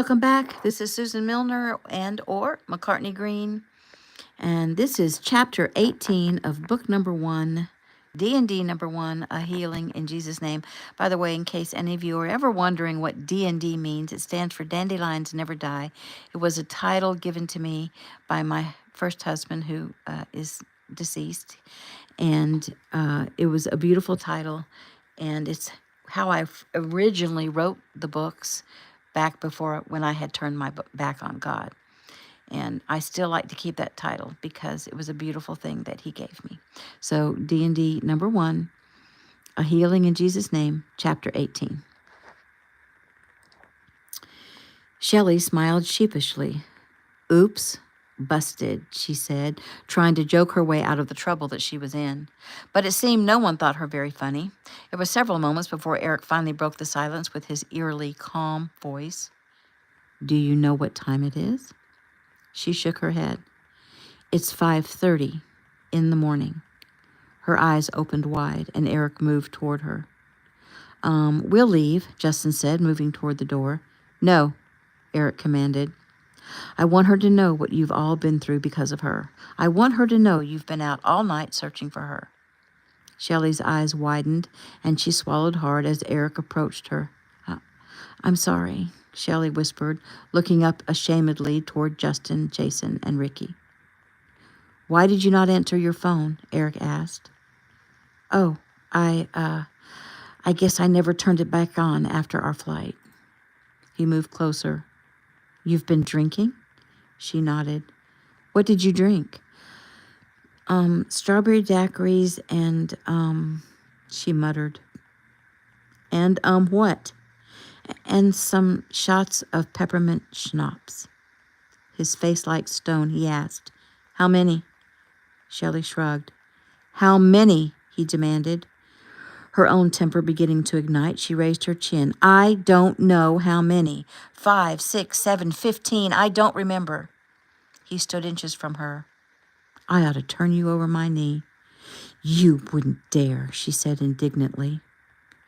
Welcome back. This is Susan Milner and or McCartney Green, and this is chapter 18 of book number 1, DND number 1, A Healing in Jesus' Name. By the way, in case any of you are ever wondering what DND means, it stands for Dandelions Never Die. It was a title given to me by my first husband, who is deceased, and it was a beautiful title, and it's how I originally wrote the books back before when I had turned my back on God. And I still like to keep that title because it was a beautiful thing that he gave me. So D&D number 1, A Healing in Jesus' Name, chapter 18. Shelley smiled sheepishly. Oops, busted, she said, trying to joke her way out of the trouble that she was in. But it seemed no one thought her very funny. It was several moments before Eric finally broke the silence with his eerily calm voice. Do you know what time it is? She shook her head. It's 5:30 in the morning. Her eyes opened wide, and Eric moved toward her. We'll leave, Justin said, moving toward the door. No, Eric commanded. I want her to know what you've all been through because of her. I want her to know you've been out all night searching for her. Shelley's eyes widened, and she swallowed hard as Eric approached her. I'm sorry, Shelley whispered, looking up ashamedly toward Justin, Jason, and Ricky. Why did you not answer your phone? Eric asked. Oh, I guess I never turned it back on after our flight. He moved closer. You've been drinking? She nodded. What did you drink? Strawberry daiquiris and, she muttered. And, what? And some shots of peppermint schnapps. His face like stone, he asked, How many? Shelley shrugged. How many? He demanded. Her own temper beginning to ignite, she raised her chin. I don't know how many. 5, 6, 7, 15. I don't remember. He stood inches from her. I ought to turn you over my knee. You wouldn't dare, she said indignantly.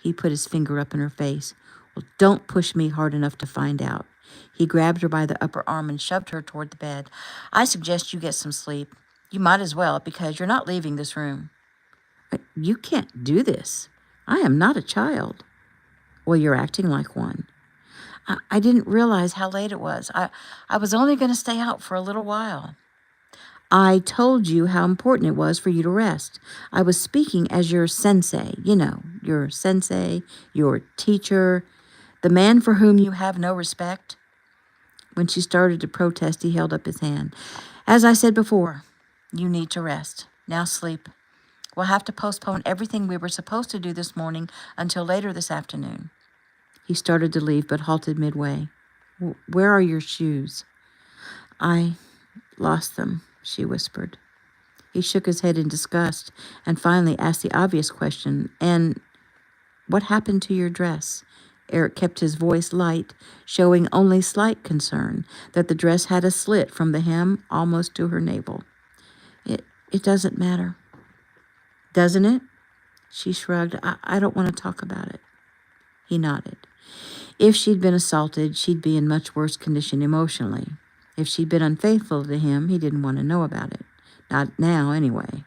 He put his finger up in her face. Well, don't push me hard enough to find out. He grabbed her by the upper arm and shoved her toward the bed. I suggest you get some sleep. You might as well, because you're not leaving this room. You can't do this. I am not a child. Well, you're acting like one. I didn't realize how late it was. I was only going to stay out for a little while. I told you how important it was for you to rest. I was speaking as your sensei, your sensei, your teacher, the man for whom you have no respect. When she started to protest, he held up his hand. As I said before, you need to rest. Now sleep. We'll have to postpone everything we were supposed to do this morning until later this afternoon. He started to leave, but halted midway. Where are your shoes? I lost them, she whispered. He shook his head in disgust and finally asked the obvious question, and what happened to your dress? Eric kept his voice light, showing only slight concern that the dress had a slit from the hem almost to her navel. It doesn't matter. Doesn't it? She shrugged. I don't want to talk about it. He nodded. If she'd been assaulted, she'd be in much worse condition emotionally. If she'd been unfaithful to him, he didn't want to know about it. Not now, anyway.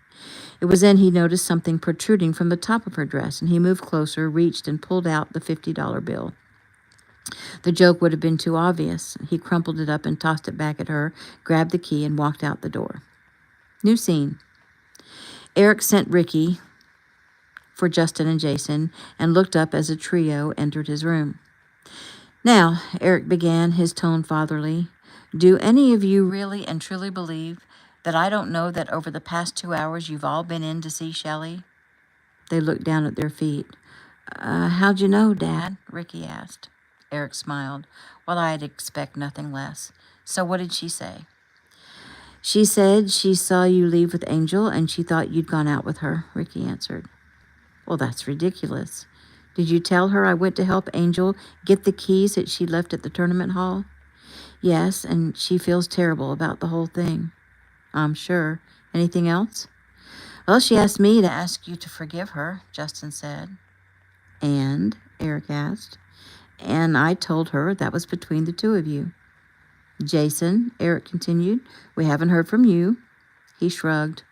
It was then he noticed something protruding from the top of her dress, and he moved closer, reached, and pulled out the $50 bill. The joke would have been too obvious. He crumpled it up and tossed it back at her, grabbed the key, and walked out the door. New scene. Eric sent Ricky for Justin and Jason and looked up as a trio entered his room. Now, Eric began, his tone fatherly, do any of you really and truly believe that I don't know that over the past 2 hours you've all been in to see Shelley? They looked down at their feet. How'd you know, Dad? Ricky asked. Eric smiled. Well, I'd expect nothing less. So what did she say? She said she saw you leave with Angel and she thought you'd gone out with her, Ricky answered. Well, that's ridiculous. Did you tell her I went to help Angel get the keys that she left at the tournament hall? Yes, and she feels terrible about the whole thing. I'm sure. Anything else? Well, she asked me to ask you to forgive her, Justin said. And? Eric asked. And I told her that was between the two of you. Jason, Eric continued, we haven't heard from you. He shrugged.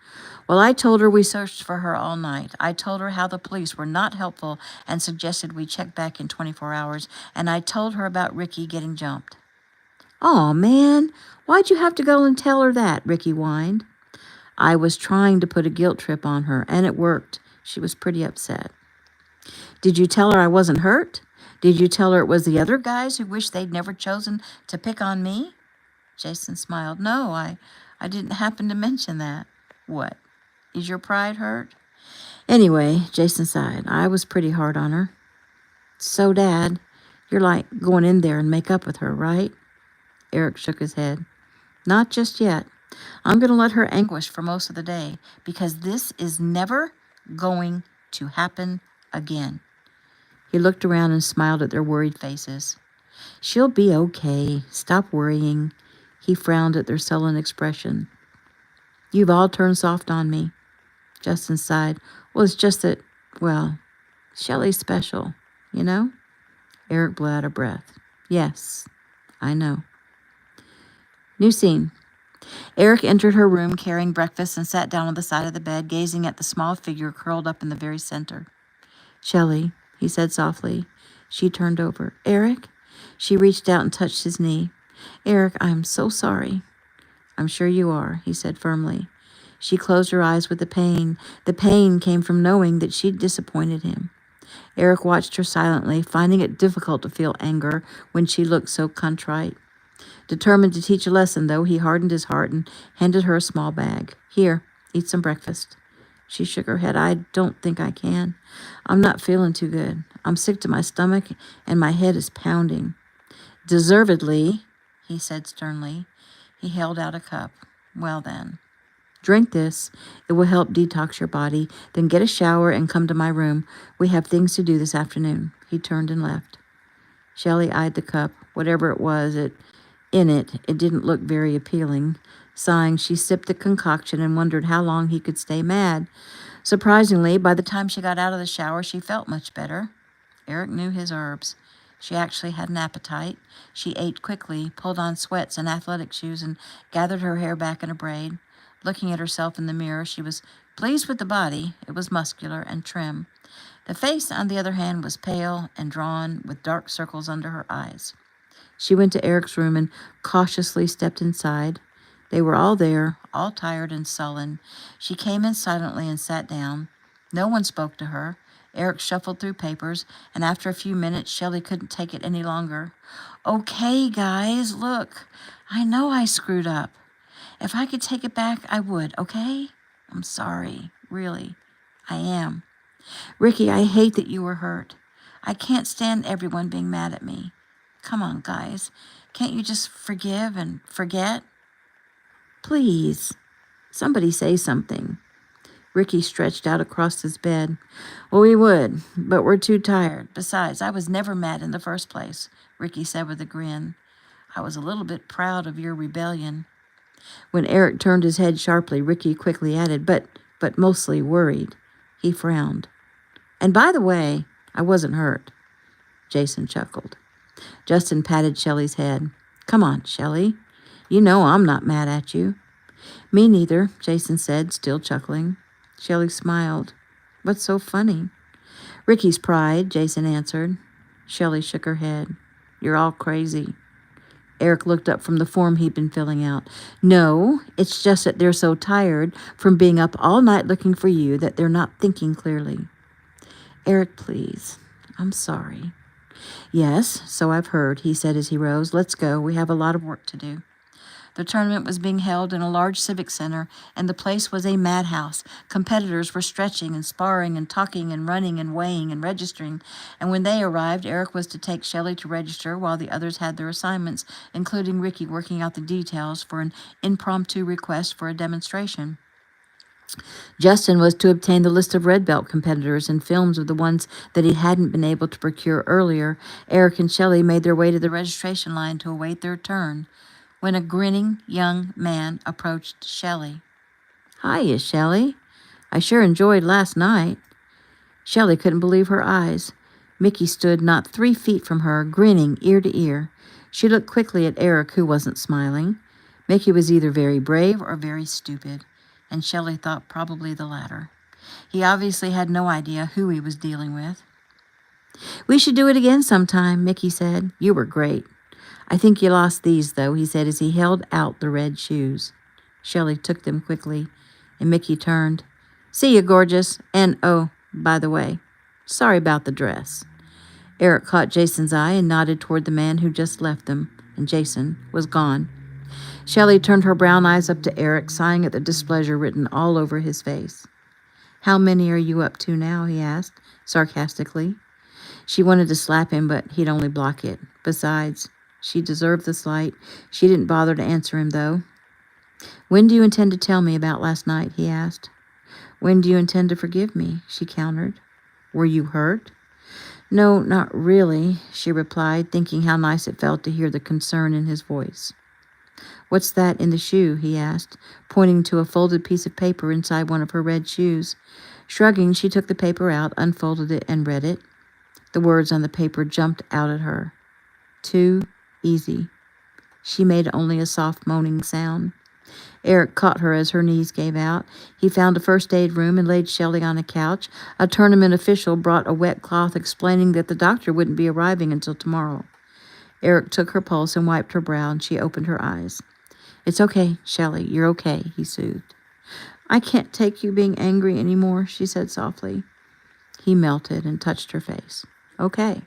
Well, I told her we searched for her all night. I told her how the police were not helpful and suggested we check back in 24 hours. And I told her about Ricky getting jumped. "Aw, man, why'd you have to go and tell her that?" Ricky whined. I was trying to put a guilt trip on her, and it worked. She was pretty upset. "Did you tell her I wasn't hurt? Did you tell her it was the other guys who wished they'd never chosen to pick on me?" Jason smiled. "No, I didn't happen to mention that." "What? Is your pride hurt?" Anyway, Jason sighed. I was pretty hard on her. "So, Dad, you're like going in there and make up with her, right?" Eric shook his head. "Not just yet. I'm going to let her anguish for most of the day, because this is never going to happen again." He looked around and smiled at their worried faces. "She'll be okay. Stop worrying." He frowned at their sullen expression. "You've all turned soft on me." Justin sighed. "Well, it's just that, well, Shelley's special, you know?" Eric blew out a breath. "Yes, I know." New scene. Eric entered her room carrying breakfast and sat down on the side of the bed, gazing at the small figure curled up in the very center. "Shelley," he said softly. She turned over. "Eric?" She reached out and touched his knee. "Eric, I'm so sorry." "I'm sure you are," he said firmly. She closed her eyes with the pain. The pain came from knowing that she'd disappointed him. Eric watched her silently, finding it difficult to feel anger when she looked so contrite. Determined to teach a lesson, though, he hardened his heart and handed her a small bag. "Here, eat some breakfast." She shook her head. "I don't think I can. I'm not feeling too good. I'm sick to my stomach, and my head is pounding." "Deservedly," he said sternly. He held out a cup. "Well, then, drink this. It will help detox your body. Then get a shower and come to my room. We have things to do this afternoon." He turned and left. Shelley eyed the cup. Whatever it was, it didn't look very appealing. Sighing, she sipped the concoction and wondered how long he could stay mad. Surprisingly, by the time she got out of the shower, she felt much better. Eric knew his herbs. She actually had an appetite. She ate quickly, pulled on sweats and athletic shoes, and gathered her hair back in a braid. Looking at herself in the mirror, she was pleased with the body. It was muscular and trim. The face, on the other hand, was pale and drawn, with dark circles under her eyes. She went to Eric's room and cautiously stepped inside. They were all there, all tired and sullen. She came in silently and sat down. No one spoke to her. Eric shuffled through papers, and after a few minutes, Shelley couldn't take it any longer. "Okay, guys, look. I know I screwed up. If I could take it back, I would, okay? I'm sorry, really. I am. Ricky, I hate that you were hurt. I can't stand everyone being mad at me. Come on, guys. Can't you just forgive and forget? Please. Somebody say something." Ricky stretched out across his bed. "Well, we would, but we're too tired. Besides, I was never mad in the first place," Ricky said with a grin. "I was a little bit proud of your rebellion." When Eric turned his head sharply, Ricky quickly added, but mostly worried. He frowned. "And by the way, I wasn't hurt." Jason chuckled. Justin patted Shelley's head. "Come on, Shelley. You know I'm not mad at you." "Me neither," Jason said, still chuckling. Shelley smiled. "What's so funny?" "Ricky's pride," Jason answered. Shelley shook her head. "You're all crazy." Eric looked up from the form he'd been filling out. "No, it's just that they're so tired from being up all night looking for you that they're not thinking clearly." "Eric, please. I'm sorry." "Yes, so I've heard," he said as he rose. "Let's go. We have a lot of work to do." The tournament was being held in a large civic center, and the place was a madhouse. Competitors were stretching and sparring and talking and running and weighing and registering. And when they arrived, Eric was to take Shelley to register while the others had their assignments, including Ricky working out the details for an impromptu request for a demonstration. Justin was to obtain the list of red belt competitors and films of the ones that he hadn't been able to procure earlier. Eric and Shelley made their way to the registration line to await their turn, when a grinning young man approached Shelley. "Hiya, Shelley. I sure enjoyed last night." Shelley couldn't believe her eyes. Mickey stood not 3 feet from her, grinning ear to ear. She looked quickly at Eric, who wasn't smiling. Mickey was either very brave or very stupid, and Shelley thought probably the latter. He obviously had no idea who he was dealing with. "We should do it again sometime," Mickey said. "You were great." "I think you lost these, though," he said as he held out the red shoes. Shelley took them quickly, and Mickey turned. "See you, gorgeous. And, oh, by the way, sorry about the dress." Eric caught Jason's eye and nodded toward the man who just left them, and Jason was gone. Shelley turned her brown eyes up to Eric, sighing at the displeasure written all over his face. "How many are you up to now?" he asked, sarcastically. She wanted to slap him, but he'd only block it. Besides, she deserved the slight. She didn't bother to answer him, though. "When do you intend to tell me about last night?" he asked. "When do you intend to forgive me?" she countered. "Were you hurt?" "No, not really," she replied, thinking how nice it felt to hear the concern in his voice. "What's that in the shoe?" he asked, pointing to a folded piece of paper inside one of her red shoes. Shrugging, she took the paper out, unfolded it, and read it. The words on the paper jumped out at her. "Too easy." She made only a soft moaning sound. Eric caught her as her knees gave out. He found a first aid room and laid Shelley on a couch. A tournament official brought a wet cloth explaining that the doctor wouldn't be arriving until tomorrow. Eric took her pulse and wiped her brow, and she opened her eyes. "It's okay, Shelley, you're okay," he soothed. "I can't take you being angry anymore," she said softly. He melted and touched her face. "Okay,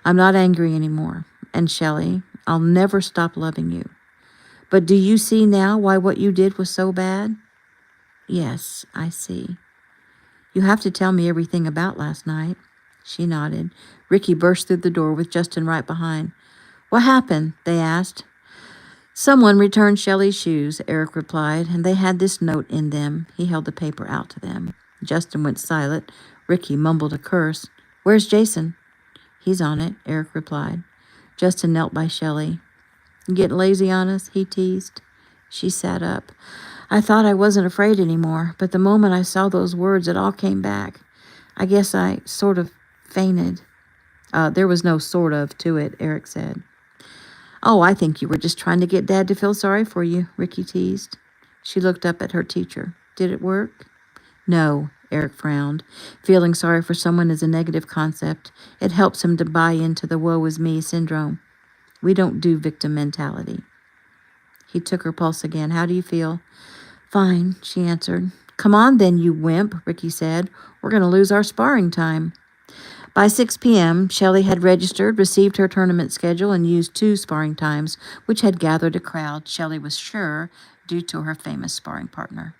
I'm not angry anymore. And Shelley, I'll never stop loving you. But do you see now why what you did was so bad?" "Yes, I see." "You have to tell me everything about last night." She nodded. Ricky burst through the door with Justin right behind. "What happened?" they asked. "Someone returned Shelley's shoes," Eric replied, "and they had this note in them." He held the paper out to them. Justin went silent. Ricky mumbled a curse. "Where's Jason?" "He's on it," Eric replied. Justin knelt by Shelley. "You getting lazy on us?" he teased. She sat up. "I thought I wasn't afraid anymore, but the moment I saw those words, it all came back. I guess I sort of fainted." There was no sort of to it," Eric said. "Oh, I think you were just trying to get Dad to feel sorry for you," Ricky teased. She looked up at her teacher. "Did it work?" "No," Eric frowned. Feeling sorry for someone is a negative concept. It helps him to buy into the woe is me syndrome. We don't do victim mentality. He took her pulse again. "How do you feel?" "Fine," she answered. "Come on then, you wimp," Ricky said. "We're going to lose our sparring time." By 6 p.m., Shelley had registered, received her tournament schedule, and used 2 sparring times, which had gathered a crowd, Shelley was sure, due to her famous sparring partner.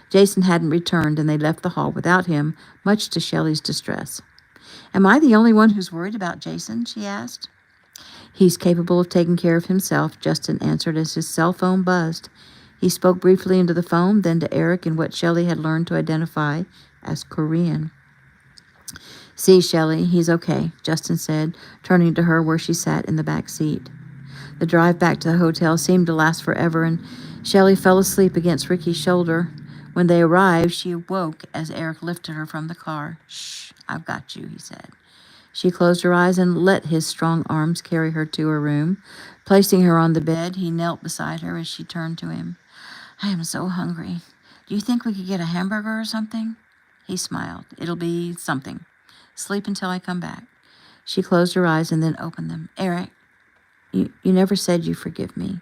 Jason hadn't returned, and they left the hall without him, much to Shelley's distress. "Am I the only one who's worried about Jason?" she asked. "He's capable of taking care of himself," Justin answered as his cell phone buzzed. He spoke briefly into the phone, then to Eric in what Shelley had learned to identify as Korean. "See, Shelley, he's okay," Justin said, turning to her where she sat in the back seat. The drive back to the hotel seemed to last forever, and Shelley fell asleep against Ricky's shoulder. When they arrived, she awoke as Eric lifted her from the car. "Shh, I've got you," he said. She closed her eyes and let his strong arms carry her to her room. Placing her on the bed, he knelt beside her as she turned to him. "I am so hungry. Do you think we could get a hamburger or something?" He smiled. "It'll be something. Sleep until I come back." She closed her eyes and then opened them. "Eric, you never said you forgive me."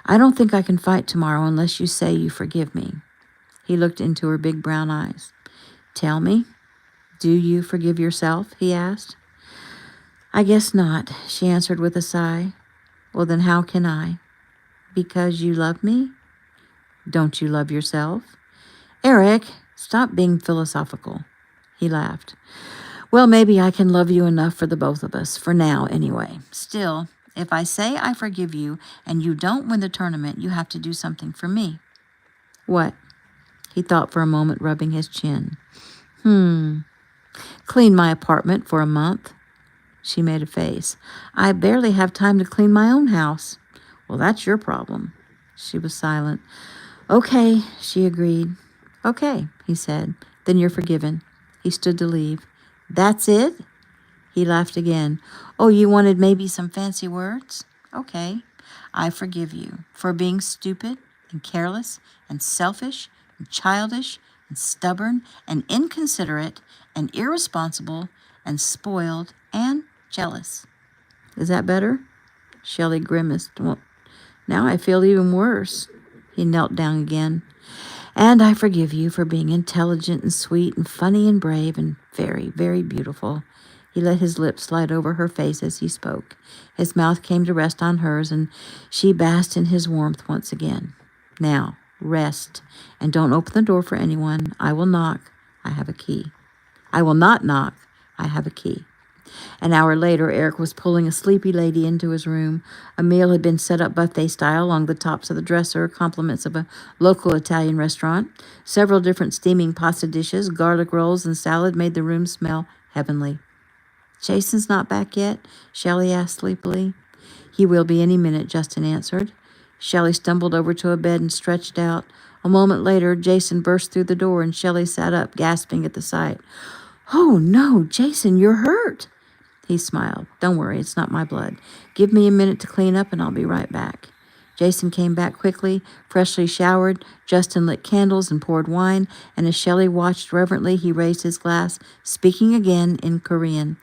"I don't think I can fight tomorrow unless you say you forgive me." He looked into her big brown eyes. "Tell me, do you forgive yourself?" he asked. "I guess not," she answered with a sigh. "Well, then how can I?" "Because you love me?" "Don't you love yourself?" "Eric, stop being philosophical." He laughed. "Well, maybe I can love you enough for the both of us, for now anyway. Still, if I say I forgive you and you don't win the tournament, you have to do something for me." "What?" He thought for a moment, rubbing his chin. "Clean my apartment for a month." She made a face. "I barely have time to clean my own house." "Well, that's your problem." She was silent. "Okay," she agreed. "Okay," he said. "Then you're forgiven." He stood to leave. "That's it?" He laughed again. Oh, you wanted maybe some fancy words? Okay. I forgive you for being stupid and careless and selfish and childish and stubborn and inconsiderate and irresponsible and spoiled and jealous. Is that better? Shelley grimaced. Well, now I feel even worse. He knelt down again. And I forgive you for being intelligent and sweet and funny and brave and very, very beautiful. He let his lips slide over her face as he spoke. His mouth came to rest on hers, and she basked in his warmth once again. Now, rest, and don't open the door for anyone. I will knock. I have a key. I will not knock. I have a key. An hour later, Eric was pulling a sleepy lady into his room. A meal had been set up buffet style along the tops of the dresser, compliments of a local Italian restaurant. Several different steaming pasta dishes, garlic rolls, and salad made the room smell heavenly. Jason's not back yet? Shelley asked sleepily. He will be any minute, Justin answered. Shelley stumbled over to a bed and stretched out. A moment later, Jason burst through the door, and Shelley sat up, gasping at the sight. Oh, no, Jason, you're hurt. He smiled. Don't worry, it's not my blood. Give me a minute to clean up, and I'll be right back. Jason came back quickly, freshly showered. Justin lit candles and poured wine, and as Shelley watched reverently, he raised his glass, speaking again in Korean.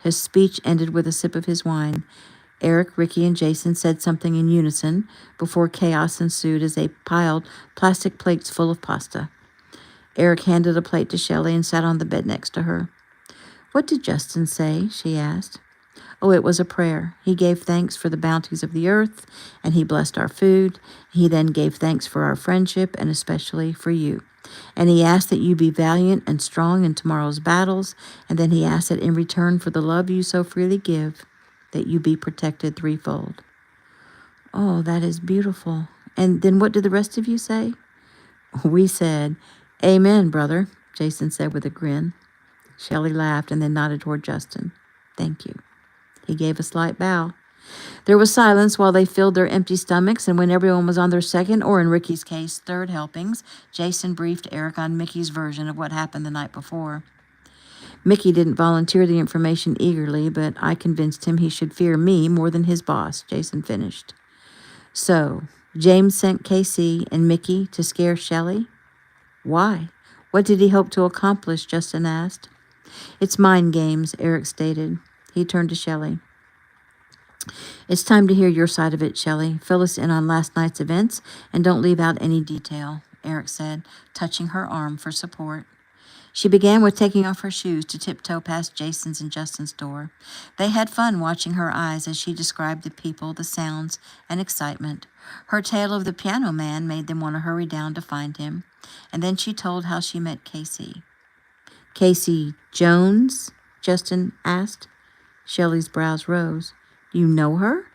His speech ended with a sip of his wine. Eric, Ricky, and Jason said something in unison before chaos ensued as they piled plastic plates full of pasta. Eric handed a plate to Shelley and sat on the bed next to her. What did Justin say? She asked. Oh, it was a prayer. He gave thanks for the bounties of the earth, and he blessed our food. He then gave thanks for our friendship, and especially for you. And he asked that you be valiant and strong in tomorrow's battles, and then he asked that in return for the love you so freely give, that you be protected threefold. Oh, that is beautiful. And then what did the rest of you say? We said, Amen, brother, Jason said with a grin. Shelley laughed and then nodded toward Justin. Thank you. He gave a slight bow. There was silence while they filled their empty stomachs, and when everyone was on their second, or in Ricky's case, third helpings, Jason briefed Eric on Mickey's version of what happened the night before. Mickey didn't volunteer the information eagerly, but I convinced him he should fear me more than his boss, Jason finished. So, James sent Casey and Mickey to scare Shelley? Why? What did he hope to accomplish? Justin asked. It's mind games, Eric stated. He turned to Shelley. It's time to hear your side of it, Shelley. Fill us in on last night's events and don't leave out any detail, Eric said, touching her arm for support. She began with taking off her shoes to tiptoe past Jason's and Justin's door. They had fun watching her eyes as she described the people, the sounds, and excitement. Her tale of the piano man made them want to hurry down to find him. And then she told how she met Casey. Casey Jones? Justin asked. Shelley's brows rose. You know her?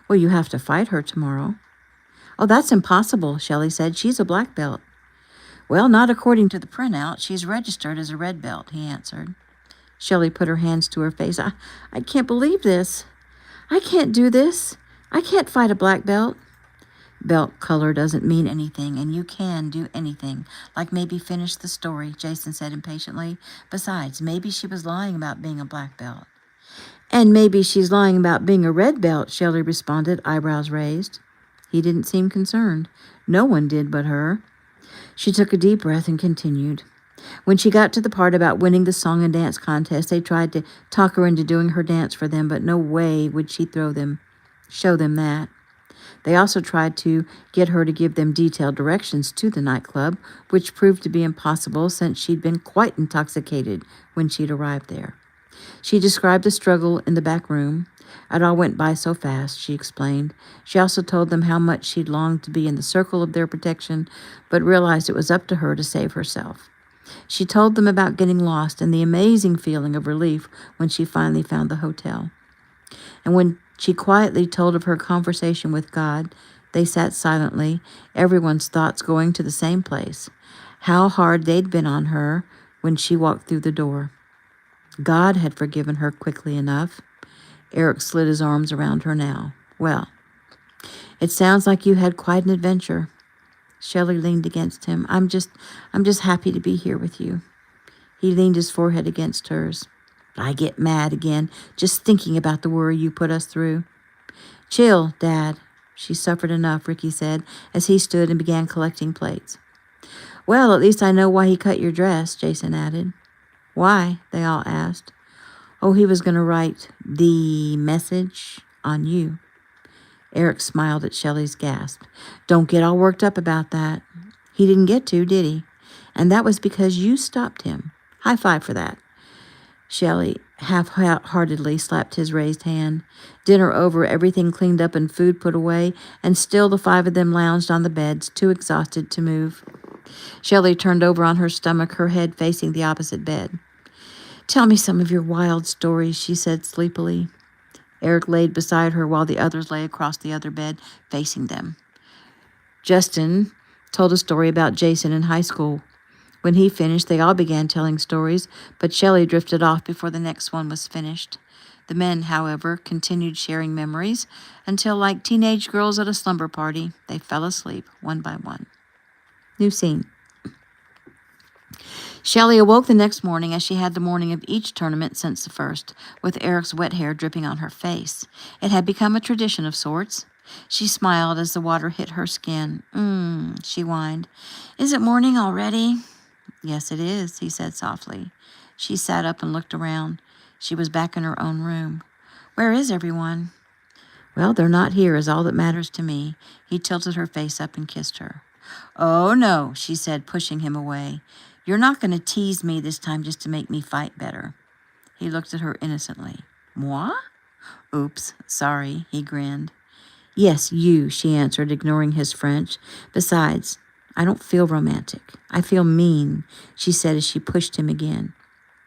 Well, you have to fight her tomorrow. Oh, that's impossible, Shelley said. She's a black belt. Well, not according to the printout. She's registered as a red belt, he answered. Shelley put her hands to her face. I can't believe this. I can't do this. I can't fight a black belt. Belt color doesn't mean anything, and you can do anything, like maybe finish the story, Jason said impatiently. Besides, maybe she was lying about being a black belt. And maybe she's lying about being a red belt, Shelley responded, eyebrows raised. He didn't seem concerned. No one did but her. She took a deep breath and continued. When she got to the part about winning the song and dance contest, they tried to talk her into doing her dance for them, but no way would she show them that. They also tried to get her to give them detailed directions to the nightclub, which proved to be impossible since she'd been quite intoxicated when she'd arrived there. She described the struggle in the back room. It all went by so fast, she explained. She also told them how much she'd longed to be in the circle of their protection, but realized it was up to her to save herself. She told them about getting lost and the amazing feeling of relief when she finally found the hotel. And when she quietly told of her conversation with God, they sat silently, everyone's thoughts going to the same place, how hard they'd been on her when she walked through the door. God had forgiven her quickly enough. Eric slid his arms around her now. Well, it sounds like you had quite an adventure. Shelley leaned against him. I'm just happy to be here with you. He leaned his forehead against hers. I get mad again just thinking about the worry you put us through. Chill, Dad. She suffered enough, Ricky said, as he stood and began collecting plates. Well, at least I know why he cut your dress, Jason added. Why? They all asked. Oh, he was going to write the message on you. Eric smiled at Shelley's gasp. Don't get all worked up about that. He didn't get to, did he? And that was because you stopped him. High five for that. Shelley half-heartedly slapped his raised hand. Dinner over, everything cleaned up and food put away, and still the five of them lounged on the beds, too exhausted to move. Shelley turned over on her stomach, her head facing the opposite bed. Tell me some of your wild stories, she said sleepily. Eric laid beside her while the others lay across the other bed, facing them. Justin told a story about Jason in high school. When he finished, they all began telling stories, but Shelley drifted off before the next one was finished. The men, however, continued sharing memories until, like teenage girls at a slumber party, they fell asleep one by one. New scene. Shelley awoke the next morning as she had the morning of each tournament since the first, with Eric's wet hair dripping on her face. It had become a tradition of sorts. She smiled as the water hit her skin. She whined. Is it morning already? Yes, it is, he said softly. She sat up and looked around. She was back in her own room. Where is everyone? Well, they're not here is all that matters to me. He tilted her face up and kissed her. Oh, no, she said, pushing him away. You're not going to tease me this time just to make me fight better. He looked at her innocently. Moi? Oops, sorry, he grinned. Yes, you, she answered, ignoring his French. Besides, I don't feel romantic. I feel mean, she said as she pushed him again.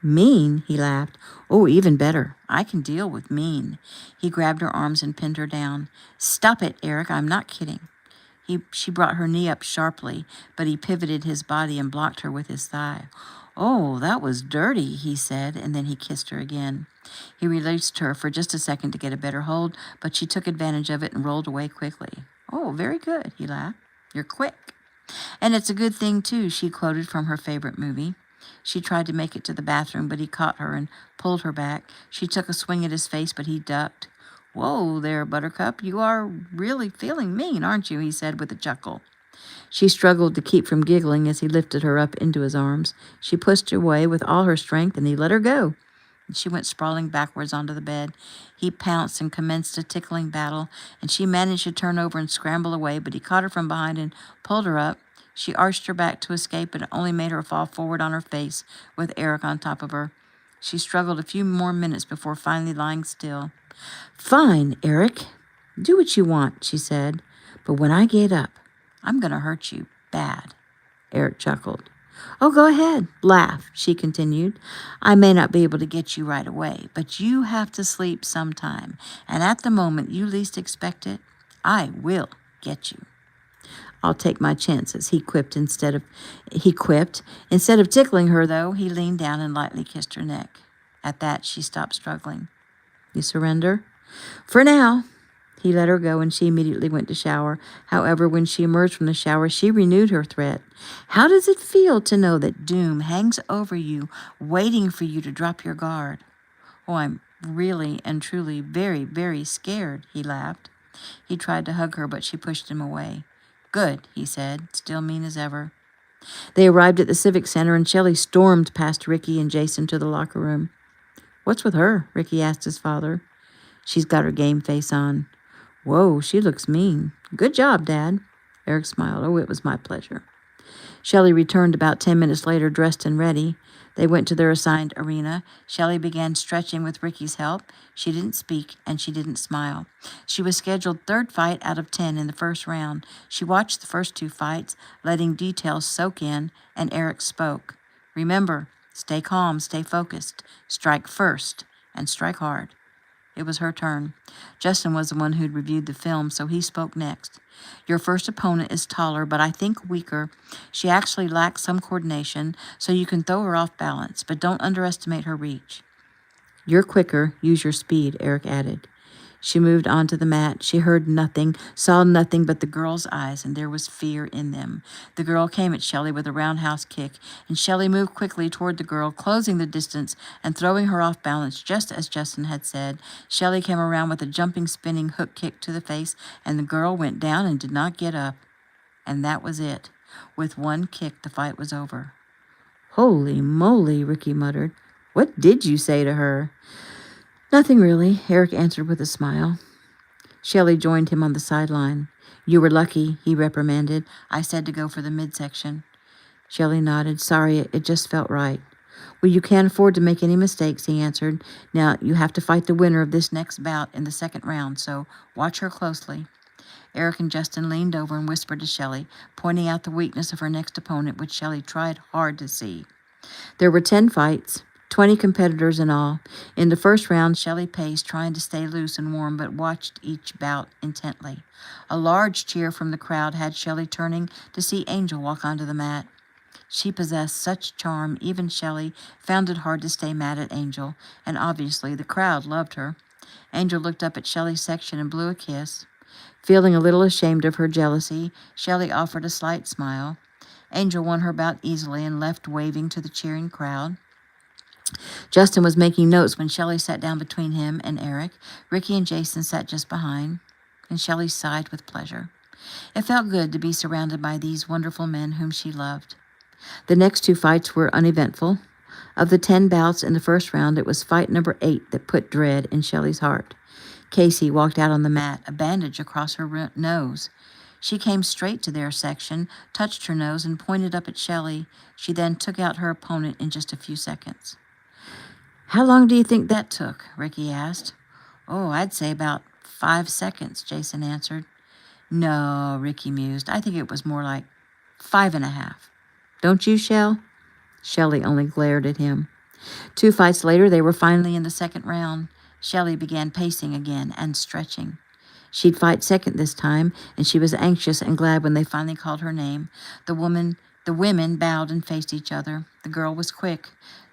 Mean? He laughed. Oh, even better. I can deal with mean. He grabbed her arms and pinned her down. Stop it, Eric. I'm not kidding. She brought her knee up sharply, but he pivoted his body and blocked her with his thigh. Oh, that was dirty, he said, and then he kissed her again. He released her for just a second to get a better hold, but she took advantage of it and rolled away quickly. Oh, very good, he laughed. You're quick. And it's a good thing, too, she quoted from her favorite movie. She tried to make it to the bathroom, but he caught her and pulled her back. She took a swing at his face, but he ducked. Whoa there, Buttercup, you are really feeling mean, aren't you? He said with a chuckle. She struggled to keep from giggling as he lifted her up into his arms. She pushed away with all her strength, and he let her go. She went sprawling backwards onto the bed. He pounced and commenced a tickling battle, and she managed to turn over and scramble away, but he caught her from behind and pulled her up. She arched her back to escape, but it only made her fall forward on her face with Eric on top of her. She struggled a few more minutes before finally lying still. Fine, Eric. Do what you want, she said. But when I get up, I'm going to hurt you bad. Eric chuckled. Oh, go ahead. Laugh, she continued. I may not be able to get you right away, but you have to sleep sometime. And at the moment you least expect it, I will get you. I'll take my chances, he quipped. Instead of tickling her, though, he leaned down and lightly kissed her neck. At that, she stopped struggling. You surrender? For now. He let her go, and she immediately went to shower. However, when she emerged from the shower, she renewed her threat. How does it feel to know that doom hangs over you, waiting for you to drop your guard? Oh, I'm really and truly very, very scared, he laughed. He tried to hug her, but she pushed him away. Good, he said, still mean as ever. They arrived at the Civic Center, and Shelley stormed past Ricky and Jason to the locker room. What's with her? Ricky asked his father. She's got her game face on. Whoa, she looks mean. Good job, Dad. Eric smiled. Oh, it was my pleasure. Shelley returned about 10 minutes later, dressed and ready. They went to their assigned arena. Shelley began stretching with Ricky's help. She didn't speak, and she didn't smile. She was scheduled third fight out of 10 in the first round. She watched the first two fights, letting details soak in, and Eric spoke. Remember, stay calm, stay focused, strike first, and strike hard. It was her turn. Justin was the one who'd reviewed the film, so he spoke next. Your first opponent is taller, but I think weaker. She actually lacks some coordination, so you can throw her off balance, but don't underestimate her reach. You're quicker. Use your speed, Eric added. She moved onto the mat. She heard nothing, saw nothing but the girl's eyes, and there was fear in them. The girl came at Shelley with a roundhouse kick, and Shelley moved quickly toward the girl, closing the distance and throwing her off balance, just as Justin had said. Shelley came around with a jumping, spinning hook kick to the face, and the girl went down and did not get up. And that was it. With one kick, the fight was over. "Holy moly," Ricky muttered. "What did you say to her?" "Nothing really," Eric answered with a smile. Shelley joined him on the sideline. "You were lucky," he reprimanded. "I said to go for the midsection." Shelley nodded. "Sorry, it just felt right." "Well, you can't afford to make any mistakes," he answered. "Now, you have to fight the winner of this next bout in the second round, so watch her closely." Eric and Justin leaned over and whispered to Shelley, pointing out the weakness of her next opponent, which Shelley tried hard to see. There were 10 fights, 20 competitors in all. In the first round, Shelley paced, trying to stay loose and warm, but watched each bout intently. A large cheer from the crowd had Shelley turning to see Angel walk onto the mat. She possessed such charm, even Shelley found it hard to stay mad at Angel, and obviously the crowd loved her. Angel looked up at Shelley's section and blew a kiss. Feeling a little ashamed of her jealousy, Shelley offered a slight smile. Angel won her bout easily and left waving to the cheering crowd. Justin was making notes when Shelley sat down between him and Eric. Ricky and Jason sat just behind, and Shelley sighed with pleasure. It felt good to be surrounded by these wonderful men whom she loved. The next 2 fights were uneventful. Of the 10 bouts in the first round, it was fight number 8 that put dread in Shelley's heart. Casey walked out on the mat, a bandage across her nose. She came straight to their section, touched her nose, and pointed up at Shelley. She then took out her opponent in just a few seconds. "How long do you think that took?" Ricky asked. "Oh, I'd say about 5 seconds, Jason answered. "No," Ricky mused. "I think it was more like 5.5. Don't you, Shell?" Shelley only glared at him. 2 fights later, they were finally in the second round. Shelley began pacing again and stretching. She'd fight second this time, and she was anxious and glad when they finally called her name. The women bowed and faced each other. The girl was quick.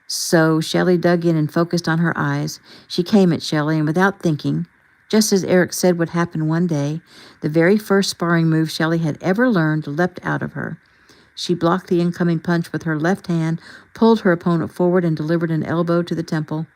So Shelley dug in and focused on her eyes. She came at Shelley, and without thinking, just as Eric said would happen one day, the very first sparring move Shelley had ever learned leapt out of her. She blocked the incoming punch with her left hand, pulled her opponent forward, and delivered an elbow to the temple.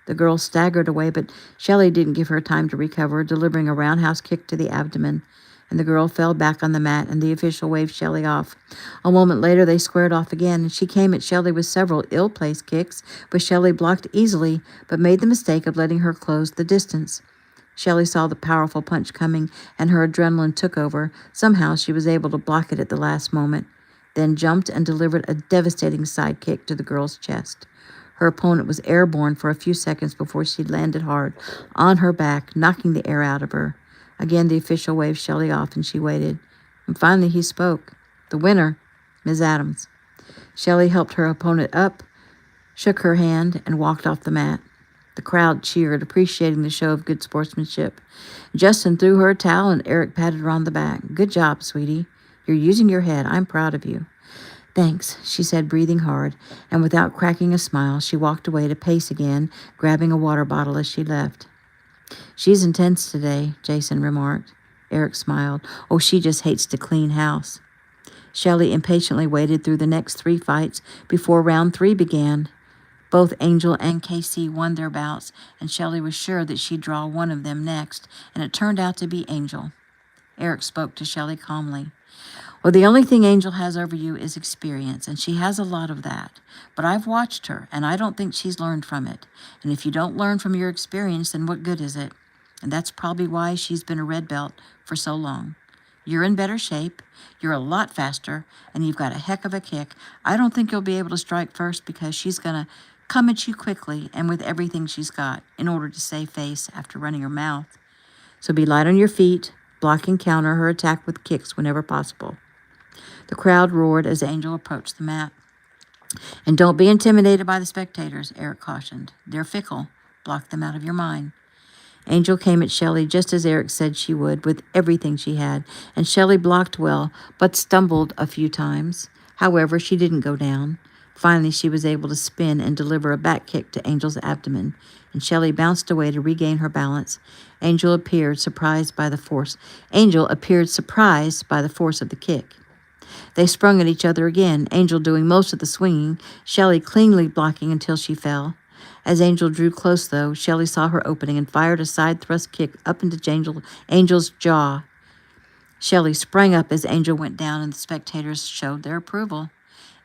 The girl staggered away, but Shelley didn't give her time to recover, delivering a roundhouse kick to the abdomen, and the girl fell back on the mat, and the official waved Shelley off. A moment later, they squared off again, and she came at Shelley with several ill-placed kicks, but Shelley blocked easily, but made the mistake of letting her close the distance. Shelley saw the powerful punch coming, and her adrenaline took over. Somehow, she was able to block it at the last moment, then jumped and delivered a devastating side kick to the girl's chest. Her opponent was airborne for a few seconds before she landed hard on her back, knocking the air out of her. Again, the official waved Shelley off, and she waited. And finally, he spoke. "The winner, Ms. Adams." Shelley helped her opponent up, shook her hand, and walked off the mat. The crowd cheered, appreciating the show of good sportsmanship. Justin threw her a towel, and Eric patted her on the back. "Good job, sweetie. You're using your head. I'm proud of you." "Thanks," she said, breathing hard, and without cracking a smile, she walked away to pace again, grabbing a water bottle as she left. "She's intense today," Jason remarked. Eric smiled. "Oh, she just hates to clean house." Shelley impatiently waited through the next 3 fights before round 3 began. Both Angel and KC won their bouts, and Shelley was sure that she'd draw one of them next, and it turned out to be Angel. Eric spoke to Shelley calmly. "Well, the only thing Angel has over you is experience, and she has a lot of that. But I've watched her, and I don't think she's learned from it. And if you don't learn from your experience, then what good is it? And that's probably why she's been a red belt for so long. You're in better shape, you're a lot faster, and you've got a heck of a kick. I don't think you'll be able to strike first because she's going to come at you quickly and with everything she's got in order to save face after running her mouth. So be light on your feet, block and counter her attack with kicks whenever possible." The crowd roared as Angel approached the mat. "And don't be intimidated by the spectators," Eric cautioned. "They're fickle. Block them out of your mind." Angel came at Shelley just as Eric said she would, with everything she had, and Shelley blocked well, but stumbled a few times. However, she didn't go down. Finally, she was able to spin and deliver a back kick to Angel's abdomen. and Shelley bounced away to regain her balance. Angel appeared surprised by the force of the kick. They sprung at each other again, Angel doing most of the swinging, Shelley cleanly blocking until she fell. As Angel drew close, though, Shelley saw her opening and fired a side thrust kick up into Angel's jaw. Shelley sprang up as Angel went down, and the spectators showed their approval.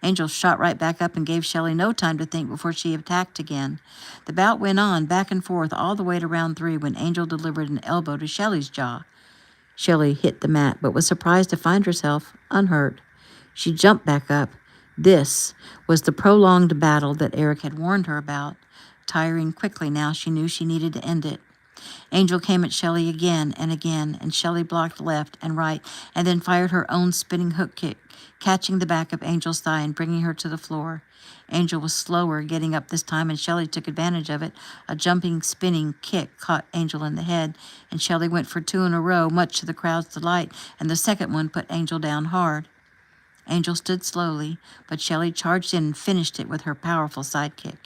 Angel shot right back up and gave Shelley no time to think before she attacked again. The bout went on, back and forth, all the way to round 3 when Angel delivered an elbow to Shelley's jaw. Shelley hit the mat, but was surprised to find herself unhurt. She jumped back up. This was the prolonged battle that Eric had warned her about. Tiring quickly now, she knew she needed to end it. Angel came at Shelley again, and Shelley blocked left and right, and then fired her own spinning hook kick, catching the back of Angel's thigh and bringing her to the floor. Angel was slower getting up this time, and Shelley took advantage of it. A jumping, spinning kick caught Angel in the head, and Shelley went for 2 in a row, much to the crowd's delight, and the second one put Angel down hard. Angel stood slowly, but Shelley charged in and finished it with her powerful sidekick.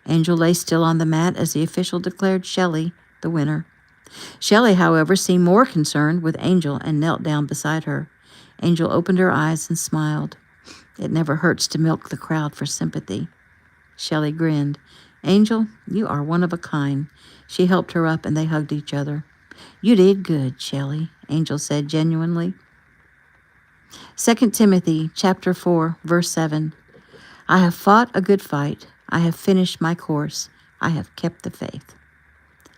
Angel lay still on the mat as the official declared Shelley the winner. Shelley, however, seemed more concerned with Angel and knelt down beside her. Angel opened her eyes and smiled. It never hurts to milk the crowd for sympathy. Shelley grinned. Angel, you are one of a kind. She helped her up and they hugged each other. You did good, Shelley, Angel said genuinely. 2 Timothy chapter 4, verse 7. I have fought a good fight. I have finished my course. I have kept the faith.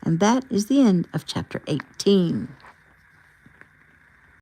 And that is the end of chapter 18.